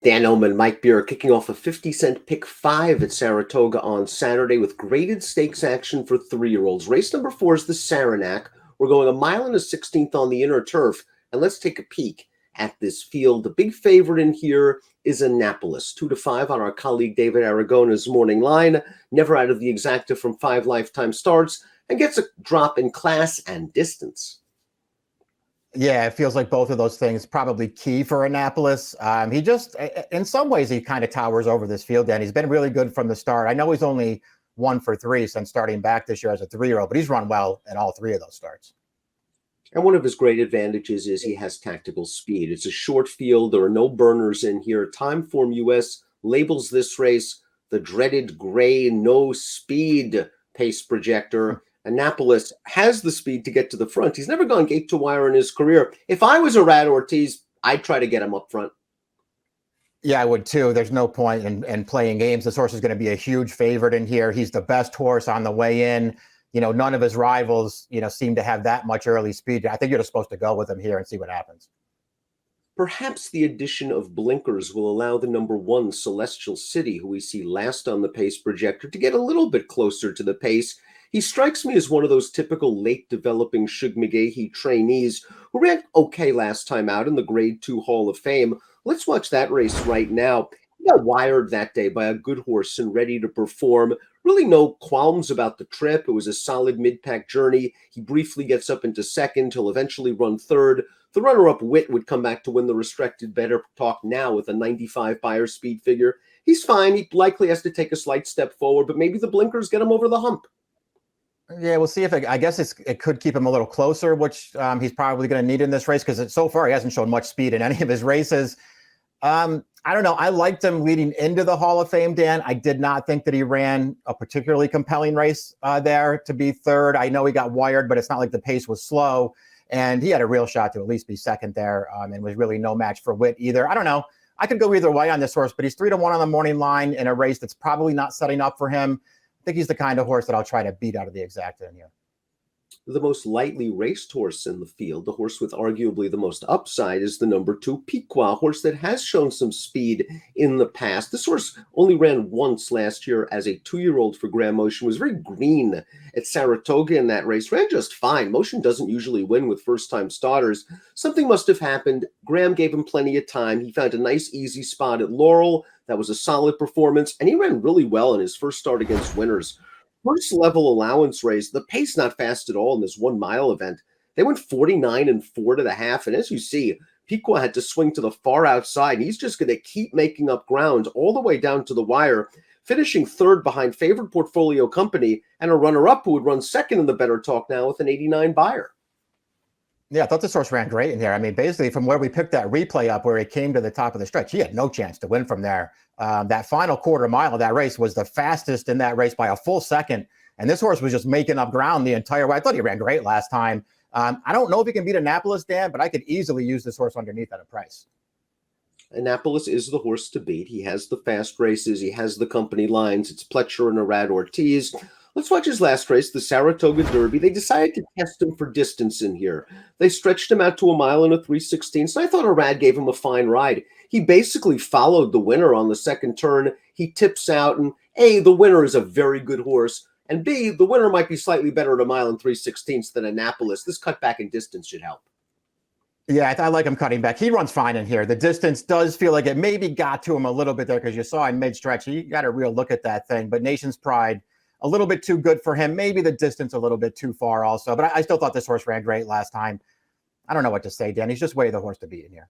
Dan Illman, Mike Beer kicking off a 50-cent pick five at Saratoga on Saturday with graded stakes action for 3-year-olds. Race number 4 is the Saranac. We're going a mile and a 16th on the inner turf. And let's take a peek at this field. The big favorite in here is Annapolis, 2-5 on our colleague David Aragona's morning line. Never out of the exacta from 5 lifetime starts and gets a drop in class and distance. Yeah, it feels like both of those things probably key for Annapolis. He just, in some ways, he kind of towers over this field, and he's been really good from the start. I know he's only 1 for 3 since starting back this year as a 3-year-old, but he's run well in all 3 of those starts. And one of his great advantages is he has tactical speed. It's a short field. There are no burners in here. Timeform US labels this race the dreaded gray no speed pace projector. Annapolis has the speed to get to the front. He's never gone gate to wire in his career. If I was a Rad Ortiz, I'd try to get him up front. Yeah, I would too. There's no point in playing games. This horse is going to be a huge favorite in here. He's the best horse on the way in. You know, none of his rivals, seem to have that much early speed. I think you're just supposed to go with him here and see what happens. Perhaps the addition of blinkers will allow the number 1 Celestial City, who we see last on the pace projector, to get a little bit closer to the pace. He strikes me as one of those typical late developing Shug McGahee trainees who ran okay last time out in the Grade 2 Hall of Fame. Let's watch that race right now. He got wired that day by a good horse and ready to perform. Really no qualms about the trip. It was a solid mid-pack journey. He briefly gets up into second. He'll eventually run third. The runner-up Wit would come back to win the restricted better talk now with a 95 buyer speed figure. He's fine. He likely has to take a slight step forward, but maybe the blinkers get him over the hump. Yeah, we'll see if I guess it could keep him a little closer, which he's probably going to need in this race because so far he hasn't shown much speed in any of his races. I don't know. I liked him leading into the Hall of Fame, Dan. I did not think that he ran a particularly compelling race there to be third. I know he got wired, but it's not like the pace was slow. And he had a real shot to at least be second there and was really no match for Wit either. I don't know. I could go either way on this horse, but he's 3-1 on the morning line in a race that's probably not setting up for him. I think he's the kind of horse that I'll try to beat out of the exacta in here. The most lightly raced horse in the field, the horse with arguably the most upside, is the number 2 Piqua, a horse that has shown some speed in the past. This horse only ran once last year as a 2-year-old for Graham Motion, was very green at Saratoga in that race, ran just fine. Motion doesn't usually win with first-time starters. Something must have happened. Graham gave him plenty of time. He found a nice, easy spot at Laurel. That was a solid performance, and he ran really well in his first start against winners. First level allowance race, the pace not fast at all in this 1 mile event. They went 49 and 4 to the half. And as you see, Piqua had to swing to the far outside. He's just going to keep making up ground all the way down to the wire, finishing third behind favored Portfolio Company and a runner-up who would run second in the better talk now with an 89 buyer. Yeah, I thought this horse ran great in here. I mean, basically from where we picked that replay up where he came to the top of the stretch, he had no chance to win from there. That final quarter mile of that race was the fastest in that race by a full second. And this horse was just making up ground the entire way. I thought he ran great last time. I don't know if he can beat Annapolis, Dan, but I could easily use this horse underneath at a price. Annapolis is the horse to beat. He has the fast races. He has the company lines. It's Pletcher and Rad Ortiz. Let's watch his last race, the Saratoga Derby. They decided to test him for distance in here. They stretched him out to a mile and a 3/16. So I thought Arad gave him a fine ride. He basically followed the winner on the second turn. He tips out, and A, the winner is a very good horse, and B, the winner might be slightly better at a mile and 3/16 than Annapolis. This cut back in distance should help. Yeah, I like him cutting back. He runs fine in here. The distance does feel like it maybe got to him a little bit there because you saw in mid-stretch, he got a real look at that thing. But Nation's Pride, a little bit too good for him. Maybe the distance a little bit too far also. But I still thought this horse ran great last time. I don't know what to say, Dan. He's just way the horse to beat in here.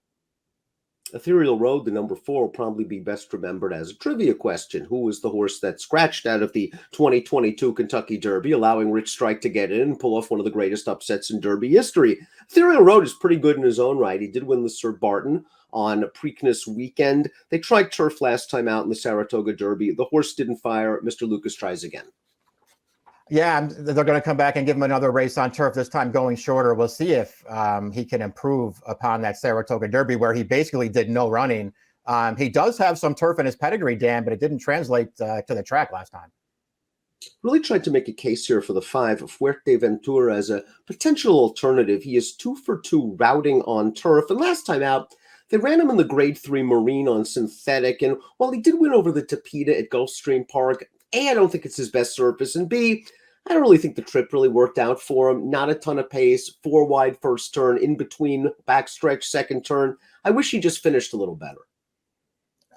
Ethereal Road, the number 4, will probably be best remembered as a trivia question. Who was the horse that scratched out of the 2022 Kentucky Derby, allowing Rich Strike to get in and pull off one of the greatest upsets in Derby history? Ethereal Road is pretty good in his own right. He did win the Sir Barton on Preakness weekend. They tried turf last time out in the Saratoga Derby. The horse didn't fire. Mr. Lucas tries again. Yeah, they're going to come back and give him another race on turf, this time going shorter. We'll see if he can improve upon that Saratoga Derby where he basically did no running. He does have some turf in his pedigree, Dan, but it didn't translate to the track last time. Really tried to make a case here for the 5, Fuerte Ventura, as a potential alternative. He is 2 for 2 routing on turf. And last time out, They ran him in the Grade 3 Marine on synthetic, and while he did win over the Tapeta at Gulfstream Park, A, I don't think it's his best surface, and B, I don't really think the trip really worked out for him. Not a ton of pace, 4 wide first turn, in between backstretch second turn. I wish he just finished a little better.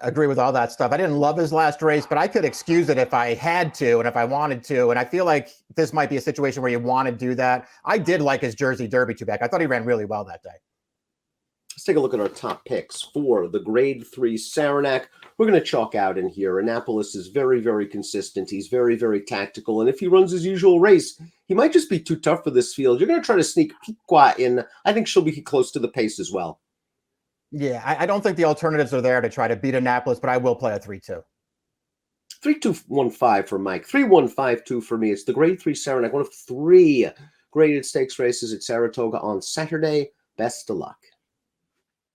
Agree with all that stuff. I didn't love his last race, but I could excuse it if I had to and if I wanted to. And I feel like this might be a situation where you want to do that. I did like his Jersey Derby two-back. I thought he ran really well that day. Let's take a look at our top picks for the Grade 3 Saranac. We're going to chalk out in here. Annapolis is very, very consistent. He's very, very tactical. And if he runs his usual race, he might just be too tough for this field. You're going to try to sneak Piqua in. I think she'll be close to the pace as well. Yeah, I don't think the alternatives are there to try to beat Annapolis, but I will play a 3-2. 3-2-1-5 for Mike. 3-1-5-2 for me. It's the Grade 3 Saranac, one of 3 graded stakes races at Saratoga on Saturday. Best of luck.